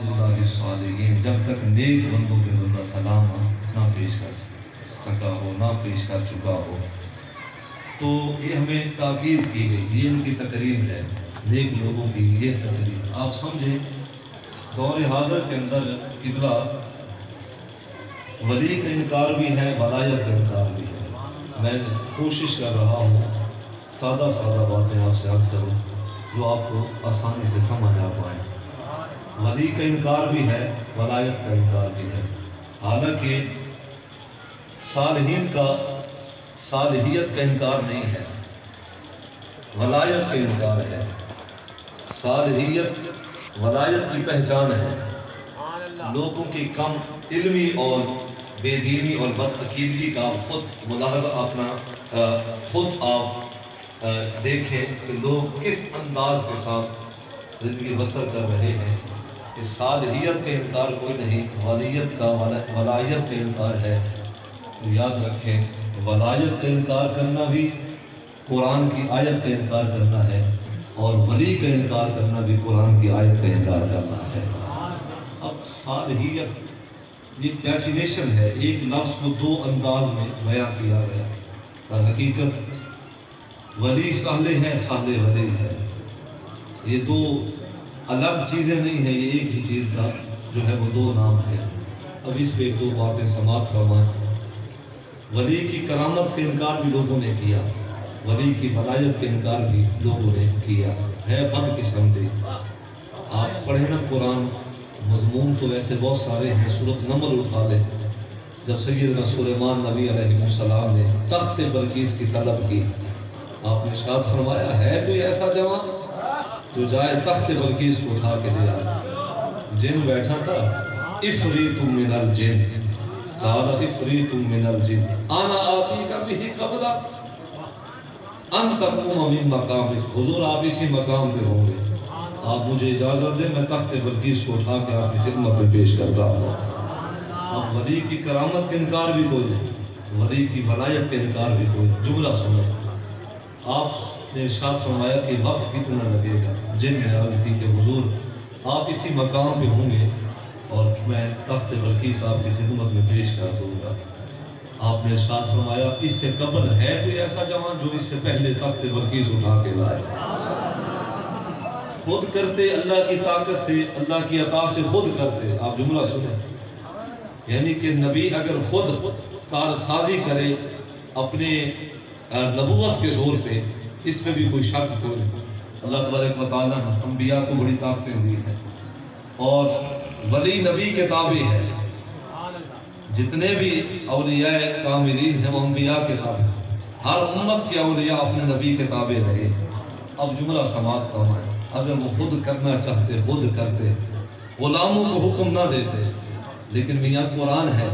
اللہ الصالحین، جب تک نیک بندوں پہ بندہ سلام نہ پیش کر سکا ہو، نہ پیش کر چکا ہو، تو یہ ہمیں تاکید کی گئی، یہ ان کی تقریب ہے، نیک لوگوں کی یہ تقریب۔ آپ سمجھیں دور حاضر کے اندر قبلہ ولی کا انکار بھی ہے، ولایت کا انکار بھی ہے۔ میں کوشش کر رہا ہوں سادہ سادہ باتیں آپ سے عرض کروں جو آپ کو آسانی سے سمجھ آ پائیں۔ ولی کا انکار بھی ہے، ولایت کا انکار بھی ہے، حالانکہ صالحین کا صالحیت کا انکار نہیں ہے، ولایت کا انکار ہے۔ صالحیت ولایت کی پہچان ہے۔ لوگوں کی کم علمی اور بے دینی اور بدعقیدگی کا خود ملاحظہ اپنا خود آپ دیکھیں کہ لوگ کس انداز کے ساتھ زندگی بسر کر رہے ہیں۔ کہ صالحیت کا انکار کوئی نہیں، ولایت کا انکار ہے۔ تو یاد رکھیں ولایت کا انکار کرنا بھی قرآن کی آیت کا انکار کرنا ہے، اور ولی کا انکار کرنا بھی قرآن کی آیت کا انکار کرنا ہے۔ اب صالحیت یہ ڈیفینیشن ہے، ایک لفظ کو دو انداز میں بیان کیا گیا۔ در حقیقت ولی صالح ہے، صالح ولی ہے، یہ دو الگ چیزیں نہیں ہیں، یہ ایک ہی چیز کا جو ہے وہ دو نام ہے۔ اب اس پہ ایک دو باتیں سماعت فرمائیں۔ ولی کی کرامت کا انکار بھی لوگوں نے کیا، ولی کی ولایت کا انکار بھی لوگوں نے کیا، ہے بدقسمتی۔ آپ پڑھیں نا قرآن، مضمون تو ایسے بہت سارے ہیں، سورۃ نمل اٹھا لیں، جب سیدنا سلیمان نبی علیہ السلام نے تخت بلقیس کی طلب کی، آپ نے ارشاد فرمایا ہے کوئی ایسا جوان جو جائے تخت بلقیس کو اٹھا کے لے آئے۔ جن بیٹھا تھا، افریت من الجن، قال افریت من الجن انا آتیک بہ قبل ان تقوم من مقامک، حضور آپ اسی مقام پہ ہوں گے، آپ مجھے اجازت دیں میں تخت بلقیس کو اٹھا کے آپ کی خدمت میں پیش کرتا ہوں۔ اب ولی کی کرامت کا انکار بھی کوئی نہیں، ولی کی ولایت کا انکار بھی کوئی نہیں۔ جملہ سنو، آپ نے ارشاد فرمایا کہ وقت کتنا لگے گا؟ جن نے عرض کی کہ حضور آپ اسی مقام پہ ہوں گے اور میں تخت بلقیس آپ کی خدمت میں پیش کر دوں گا۔ آپ نے ارشاد فرمایا اس سے قبل ہے کوئی ایسا جوان جو اس سے پہلے تخت بلقیس اٹھا کے لائے؟ خود کرتے اللہ کی طاقت سے، اللہ کی عطا سے خود کرتے۔ آپ جملہ سنیں، یعنی کہ نبی اگر خود کارسازی کرے اپنے نبوت کے زور پہ، اس پہ بھی کوئی شک کوئی نہیں۔ اللہ تبارک و تعالیٰ نے انبیاء کو بڑی طاقتیں دی ہیں، اور ولی نبی کے تابع ہے۔ جتنے بھی اولیاء کاملین ہیں وہ انبیاء کے تابع ہیں، ہر امت کے اولیاء اپنے نبی کے تابع رہے۔ اب جملہ سماعت فرمائیں، اگر وہ خود کرنا چاہتے خود کرتے، غلاموں کو حکم نہ دیتے، لیکن میاں قرآن ہے،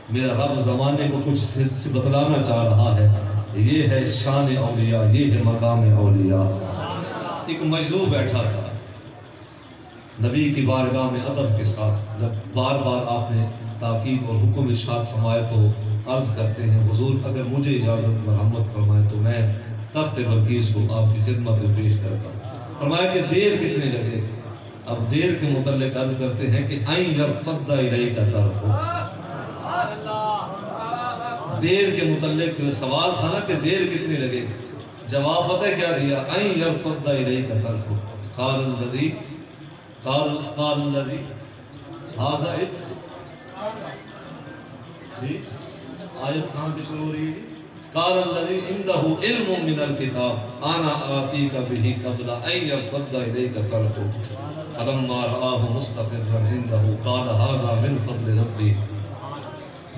میرا رب زمانے کو کچھ سے بتلانا چاہ رہا ہے۔ یہ ہے شان اولیاء، یہ ہے مقام اولیاء۔ ایک مجذوب بیٹھا تھا نبی کی بارگاہ میں ادب کے ساتھ، جب بار بار آپ نے تاکید اور حکم ارشاد فرمائے تو عرض کرتے ہیں حضور اگر مجھے اجازت مرحمت فرمائے تو میں تخت بلقیس کو آپ کی خدمت میں پیش کرتا ہوں۔ فرمایا کہ دیر کتنے لگے؟ اب دیر کے متعلق عرض کرتے ہیں کہ این یرتد الیک طرفک، دیر کے متعلق سوال تھا نا کہ دیر کتنے لگے، جواب پتہ کیا دیا؟ این یرتد الیک طرفک قال الذی ھذا آیت کہاں سے شروع ہو رہی ہے؟ قال الذی عنده علم من الکتاب انا آتیک بہ قبل ان یرتد الیک طرفک فلما رآہ مستقرا عنده قال ھذا من فضل ربی۔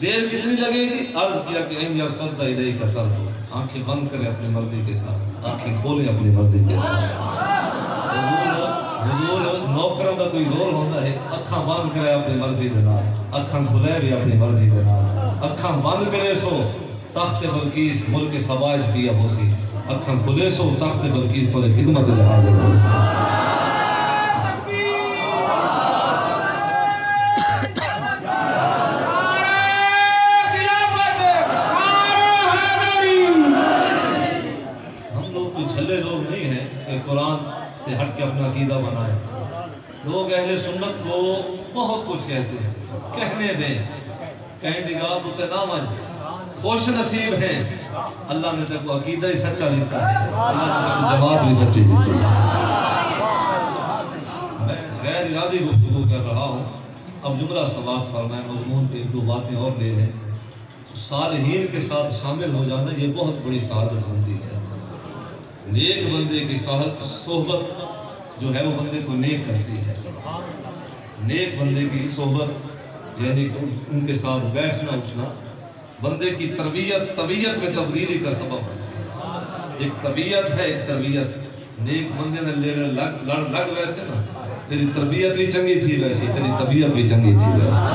دیر کتنی لگے گی؟ عرض کیا کہ ان یرتد الیک طرفک، آنکھیں بند کریں اپنی مرضی کے ساتھ، آنکھیں کھولیں اپنی مرضی کے ساتھ۔ حضور نوکروں کا کوئی زور ہوتا ہے، اکھاں بند کرے اپنی مرضی دے نال، اکھاں کھلے بھی اپنی مرضی دے نال، اکھاں بند کرے سو تخت بلقیس ملک سبا وچ پیا ہو سی، اکھاں کھلے سو تخت بلقیس تو خدمت جہاز ہو سی۔ ہم لوگ کوئی جھلے لوگ نہیں ہیں کہ قرآن سے ہٹ کے اپنا عقیدہ بنائیں۔ لوگ اہل سنت کو بہت کچھ کہتے ہیں، کہنے دیں، کہیں دیگا تو تنامن خوش نصیب ہیں، اللہ نے تک عقیدہ ہی سچا لکھا ہے، اللہ نے تک جماعت بھی سچی لکھی ہے۔ میں غیر ارادی گفتگو کر رہا ہوں، اب جملہ سماعت فرمائیں، مضمون پہ ایک دو باتیں اور لے لیں۔ صالحین کے ساتھ شامل ہو جانا یہ بہت بڑی سعادت ہوتی ہے۔ نیک بندے کی صحبت جو ہے وہ بندے کو نیک کرتی ہے۔ نیک بندے کی صحبت یعنی ان کے ساتھ بیٹھنا اٹھنا بندے کی طبیعت میں تبدیلی کا سبب ہے۔ ایک طبیعت ہے، ایک تربیت۔ نیک بندے نے لگ ویسے نا، تیری تربیت بھی چنگی تھی ویسی، تیری طبیعت بھی چنگی تھی ویسی۔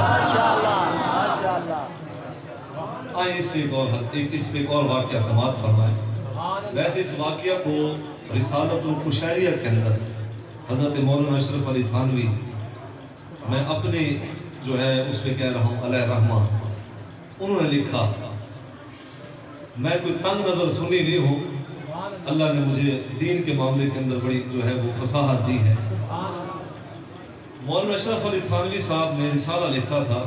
آئیں اس پہ ایک اور واقعہ سماعت فرمائیں۔ ویسے اس واقعہ کو رسالۃ القشیریہ کے اندر حضرت مولانا اشرف علی تھانوی، میں اپنی جو ہے اس پہ کہہ رہا ہوں علیہ رحمہ، انہوں نے لکھا، میں کوئی تنگ نظر سنی نہیں ہوں، اللہ نے مجھے دین کے معاملے کے اندر بڑی جو ہے وہ فصاحت دی ہے۔ مولانا اشرف علی تھانوی صاحب نے رسالہ لکھا تھا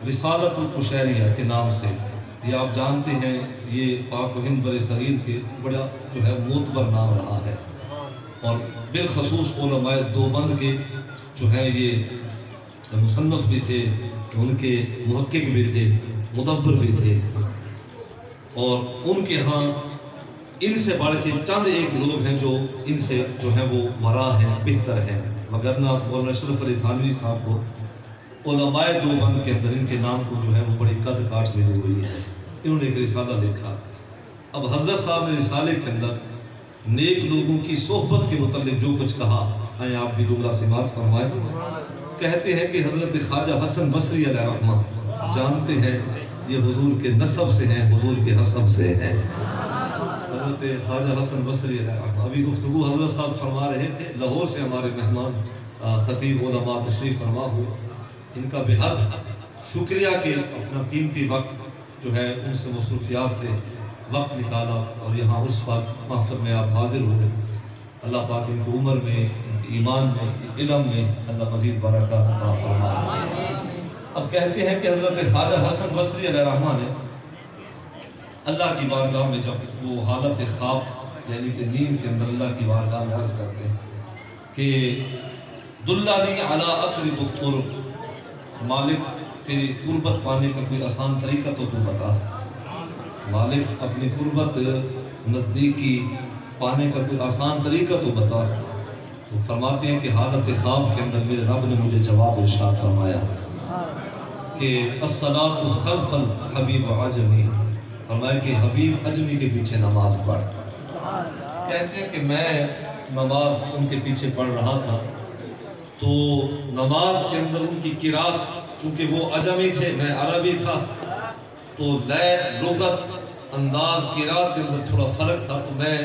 رسالۃ القشیریہ کے نام سے۔ یہ آپ جانتے ہیں یہ پاک و ہند بر صغیر کے بڑا جو ہے معتبر نام رہا ہے، اور بالخصوص علماء دیوبند کے جو ہیں یہ مصنف بھی تھے، ان کے محقق بھی تھے، مدبر بھی تھے، اور ان کے ہاں ان سے بڑھ کے چند ایک لوگ ہیں جو ان سے جو ہیں وہ مرا ہیں، بہتر ہیں، مگر نہ مولانا اشرف علی تھانوی صاحب کو علماء دیوبند کے اندر ان کے نام کو جو ہے وہ بڑی قد کاٹ ملی ہوئی ہے۔ انہوں نے ایک رسالہ لکھا۔ اب حضرت صاحب نے رسالے کے اندر نیک لوگوں کی صحبت کے متعلق جو کچھ کہا، آئیں آپ بھی جملہ سماعت فرمائیں۔ کہتے ہیں کہ حضرت خواجہ حسن بصری علیہ رحمہ، جانتے ہیں یہ حضور کے نسب سے ہیں، حضور کے حسب سے ہیں، حضرت خواجہ حسن بصری علیہ رحمہ۔ ابھی گفتگو حضرت صاحب فرما رہے تھے، لاہور سے ہمارے مہمان خطیب علماء تشریف فرما ہوئے، ان کا بہت شکریہ کہ اپنا قیمتی وقت جو ہے ان سے مصروفیات سے وقت نکالا اور یہاں اس وقت محفل میں آپ حاضر ہوئے۔ اللہ پاک ان کو عمر میں، ایمان میں، علم میں اللہ مزید برکات عطا فرمائے۔ اب کہتے ہیں کہ حضرت خواجہ حسن بصری علیہ رحمہ نے اللہ کی بارگاہ میں جب وہ حالت خواب یعنی کہ نیند کے اندر اللہ کی بارگاہ میں عرض کرتے ہیں کہ دلانی علی اقرب الطرق، مالک تیری قربت پانے کا کوئی آسان طریقہ تو بتا، مالک اپنی قربت نزدیکی پانے کا کوئی آسان طریقہ تو بتا۔ تو فرماتے ہیں کہ حالت خواب کے اندر میرے رب نے مجھے جواب ارشاد فرمایا کہ الصلاۃ خلف الحبیب عجمی، فرمایا کہ حبیب اجمی کے پیچھے نماز پڑھ۔ کہتے ہیں کہ میں نماز ان کے پیچھے پڑھ رہا تھا، تو نماز کے اندر ان کی قرات، چونکہ وہ اجمی تھے میں عربی تھا، تو لے لغت انداز قرات کے اندر تھوڑا فرق تھا، تو میں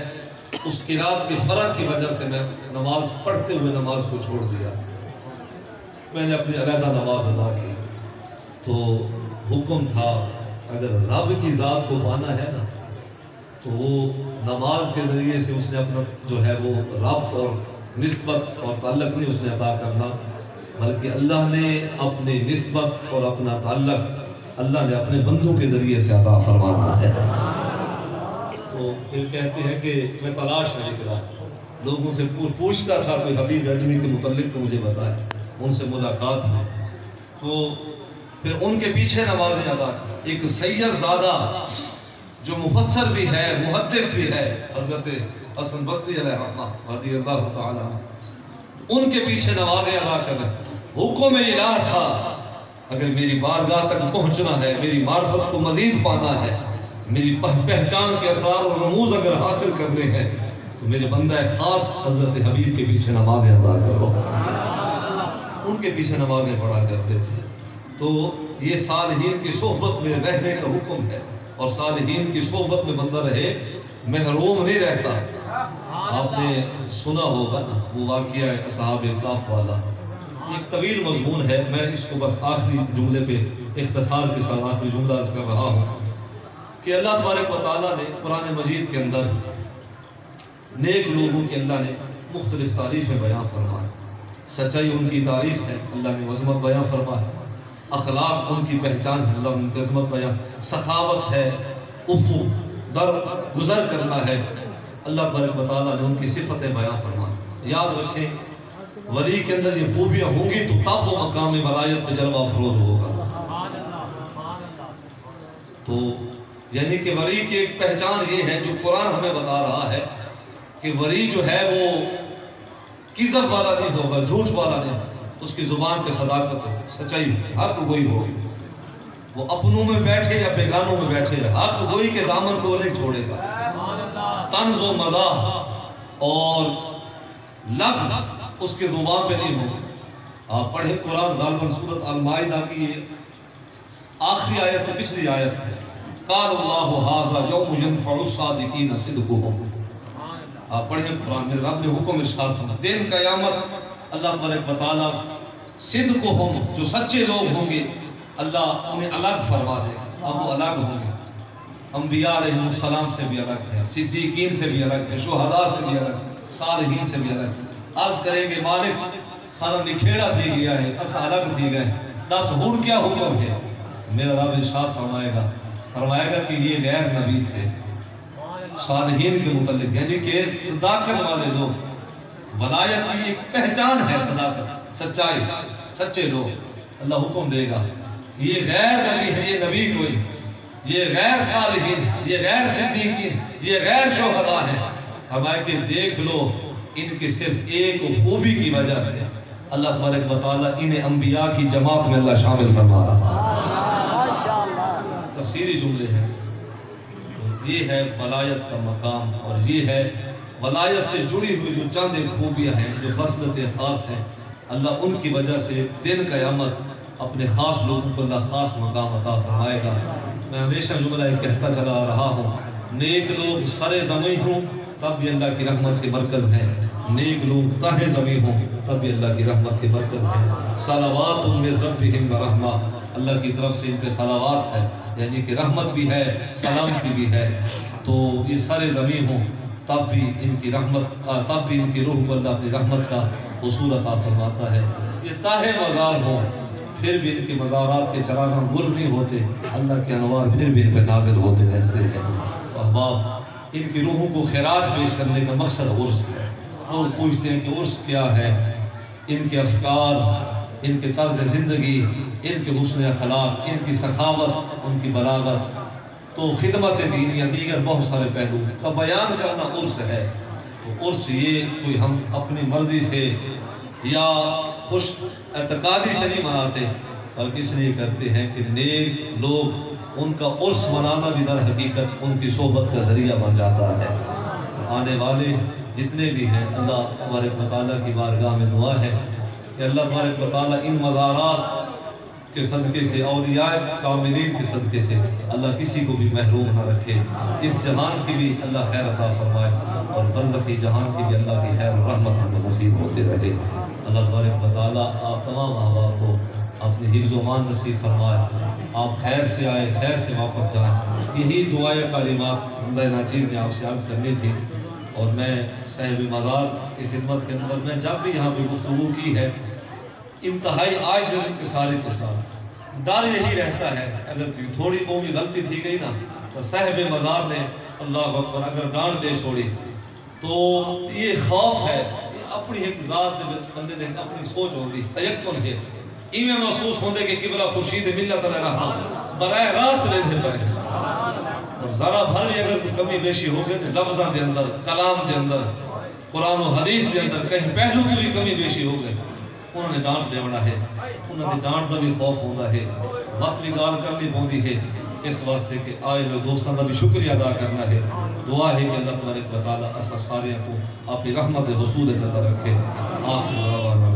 اس قرات کے فرق کی وجہ سے میں نماز پڑھتے ہوئے نماز کو چھوڑ دیا، میں نے اپنی علیحدہ نماز ادا کی۔ تو حکم تھا اگر رب کی ذات کو پانا ہے نا تو وہ نماز کے ذریعے سے اس نے اپنا جو ہے وہ ربط اور نسبت اور تعلق نہیں اس نے ادا کرنا، بلکہ اللہ نے اپنی نسبت اور اپنا تعلق اللہ نے اپنے بندوں کے ذریعے سے ادا فرمانا ہے۔ تو پھر کہتے ہیں کہ میں تلاش میں نکلا، لوگوں سے پوچھتا تھا کوئی حبیب اجمی کے متعلق تو مجھے بتائے، ان سے ملاقات ہوئی، تو پھر ان کے پیچھے نمازیں ادا کی۔ ایک سید زادہ جو مفسر بھی ہے، محدث بھی ہے، حضرت حسن بصری علیہ رحمہ رضی اللہ تعالیٰ، ان کے پیچھے نمازیں ادا کریں۔ حکم الہ تھا اگر میری بارگاہ تک پہنچنا ہے، میری معرفت کو مزید پانا ہے، میری پہچان کے اسرار و رموز اگر حاصل کرنے ہیں تو میرے بندہ خاص حضرت حبیب کے پیچھے نمازیں ادا کرو۔ ان کے پیچھے نمازیں پڑھا کرتے تھے۔ تو یہ صالحین کی صحبت میں رہنے کا حکم ہے، اور صالحین کی صحبت میں بندہ رہے محروم نہیں رہتا۔ آپ نے سنا ہوگا نا وہ واقعہ ہے اصحاب کہف والا، ایک طویل مضمون ہے، میں اس کو بس آخری جملے پہ اختصار کے ساتھ آخری جملہ عرض کر رہا ہوں کہ اللہ تبارک و تعالیٰ نے قرآن مجید کے اندر نیک لوگوں کے اللہ نے مختلف تعریفیں بیان فرمائیں۔ سچائی ان کی تعریف ہے، اللہ نے عظمت بیان فرما ہے، اخلاق ان کی پہچان ہے، اللہ ان کی عظمت بیان، سخاوت ہے، عفو در گزر کرنا ہے، اللہ تبارک و تعالیٰ نے ان کی صفتیں بیان فرما ہے۔ یاد رکھیں ولی کے اندر یہ خوبیاں ہوں گی تو تب وہ مقام ولایت میں جلوہ افروز ہوگا۔ تو یعنی کہ ولی کی ایک پہچان یہ ہے جو قرآن ہمیں بتا رہا ہے کہ ولی جو ہے وہ کذب والا نہیں ہوگا، جھوٹ والا نہیں، اس کی زبان پہ صداقت ہو، سچائی ہو، حق گوئی ہو، وہ اپنوں میں بیٹھے یا بیگانوں میں بیٹھے، حق گوئی کے دامن کو نہیں چھوڑے گا، طنز و مزاح اور لفظ اس کے زبان پہ نہیں ہوگا۔ آپ پڑھیں قرآن غالباً سورۃ المائدہ کی آخری آیت سے پچھلی آیت ہے، قال اللہ ھذا یوم ینفع الصادقین صدقهم۔ آپ پڑھیں قرآن میں رب نے حکم ارشاد فرمایا دن قیامت اللہ تبارک و تعالیٰ صدقهم جو سچے لوگ ہوں گے اللہ انہیں الگ فرما دے گا، اب وہ الگ ہوں گے، انبیاء علیہ السلام سے بھی الگ ہے، صدیقین سے بھی الگ ہے، شہداء سے بھی الگ ہے، صالحین سے بھی الگ۔ عرض کریں گے مالک سارا نکھیڑا تھی گیا ہے، اس الگ تھی گئے، دس ہون کیا حکم ہے؟ میرا رب ارشاد فرمائے گا کہ یہ غیر نبی تھے، صالحین کے متعلق، یعنی کہ صداقت والے لوگ، ولایت کی ایک پہچان ہے صداقت، سچائی، سچے لوگ۔ اللہ حکم دے گا یہ غیر نبی ہے، یہ نبی کوئی، یہ غیر صالحین، یہ غیر صدیقین، یہ غیر شہداء ہیں، فرمائے کہ دیکھ لو ان کے صرف ایک خوبی کی وجہ سے اللہ تبارک و تعالیٰ انہیں انبیاء کی جماعت میں اللہ شامل فرما رہا ہے۔ تفسیری جملے ہیں، تو یہ ہے ولایت کا مقام، اور یہ ہے ولایت سے جڑی ہوئی جو چند ایک خوبیاں ہیں، جو خصلتیں خاص ہیں، اللہ ان کی وجہ سے دن قیامت اپنے خاص لوگوں کو اللہ خاص مقام عطا فرمائے گا۔ میں ہمیشہ جملہ ایک کہتا چلا آ رہا ہوں، نیک لوگ سر زمین ہوں تب بھی اللہ کی رحمت کے مرکز ہیں، نیک لوگ تہ زمین ہوں تب بھی اللہ کی رحمت کے مرکز ہیں۔ صلوات من ربہم ورحمہ، اللہ کی طرف سے ان پہ صلوات ہے، یعنی کہ رحمت بھی ہے، سلامتی بھی ہے۔ تو یہ سر زمین ہوں تب بھی ان کی رحمت، تب بھی ان کی روح کو اللہ اپنی رحمت کا حصول عطا فرماتا ہے۔ یہ تاہ مزار ہوں پھر بھی ان کے مزارات کے چراغاں گر نہیں ہوتے، اللہ کے انوار پھر بھی ان پہ نازل ہوتے رہتے ہیں۔ احباب، ان کی روحوں کو خراج پیش کرنے کا مقصد عرس ہے۔ لوگ پوچھتے ہیں کہ عرس کیا ہے؟ ان کے افکار، ان کے طرز زندگی، ان کے حسن اخلاق، ان کی سخاوت، ان کی بلاغت، تو خدمت دینی یا دیگر بہت سارے پہلو کا بیان کرنا عرس ہے۔ تو عرس یہ کوئی ہم اپنی مرضی سے یا خوش اعتقادی سے نہیں مناتے، بلکہ اس لیے کرتے ہیں کہ نیک لوگ ان کا عرس منانا بھی در حقیقت ان کی صحبت کا ذریعہ بن جاتا ہے۔ آنے والے جتنے بھی ہیں، اللہ تبارک و تعالیٰ کی بارگاہ میں دعا ہے کہ اللہ تبارک و تعالیٰ ان مزارات کے صدقے سے، اولیاء کاملین کے صدقے سے اللہ کسی کو بھی محروم نہ رکھے، اس جہان کی بھی اللہ خیر عطا فرمائے اور برزخی جہان کی بھی اللہ کی خیر و رحمت ہمیں نصیب ہوتے رہے۔ اللہ تبارک و تعالیٰ آپ تمام احباب کو اپنی حفظ و امان نصیب فرمائے، آپ خیر سے آئے، خیر سے واپس جائیں۔ یہی دعائے کلمات حمدہ ناچیز نے آپ سے عرض کرنی تھی، اور میں صاحب مزار کی خدمت کے اندر میں جب بھی یہاں پہ گفتگو کی ہے انتہائی عاجز انکساری کے ساتھ، ڈر یہی رہتا ہے اگر تھوڑی بہت بھی غلطی تھی گئی نا تو صاحب مزار نے اللہ اکبر اگر ڈانٹ دے چھوڑی تو یہ خوف ہے، اپنی ایک ذات بندے نے اپنی سوچ ہوتی تیقن ہے ایویں محسوس ہوندے کہ قبلہ خورشید ملت علیہ رحمہ براہ راست لے سے پڑے، اور ذرا بھر بھی اگر کوئی کمی بیشی ہو گئی لفظاں دے اندر، کلام دے اندر، قرآن و حدیث دے اندر کہیں پہلو کی بھی کمی بیشی ہو گئی، انہوں نے ڈانٹ دیونا ہے، انہوں نے ڈانٹ دا بھی خوف ہوتا ہے، وقت بھی گال کرنی پوندی ہے، اس واسطے کہ آئے ہوئے دوستان کا بھی شکریہ ادا کرنا ہے۔ دعا ہے کہ اللہ تبارک و تعالیٰ اسا سارے کو اپنی رحمت حصول جتا رکھے۔ آخر دعوانا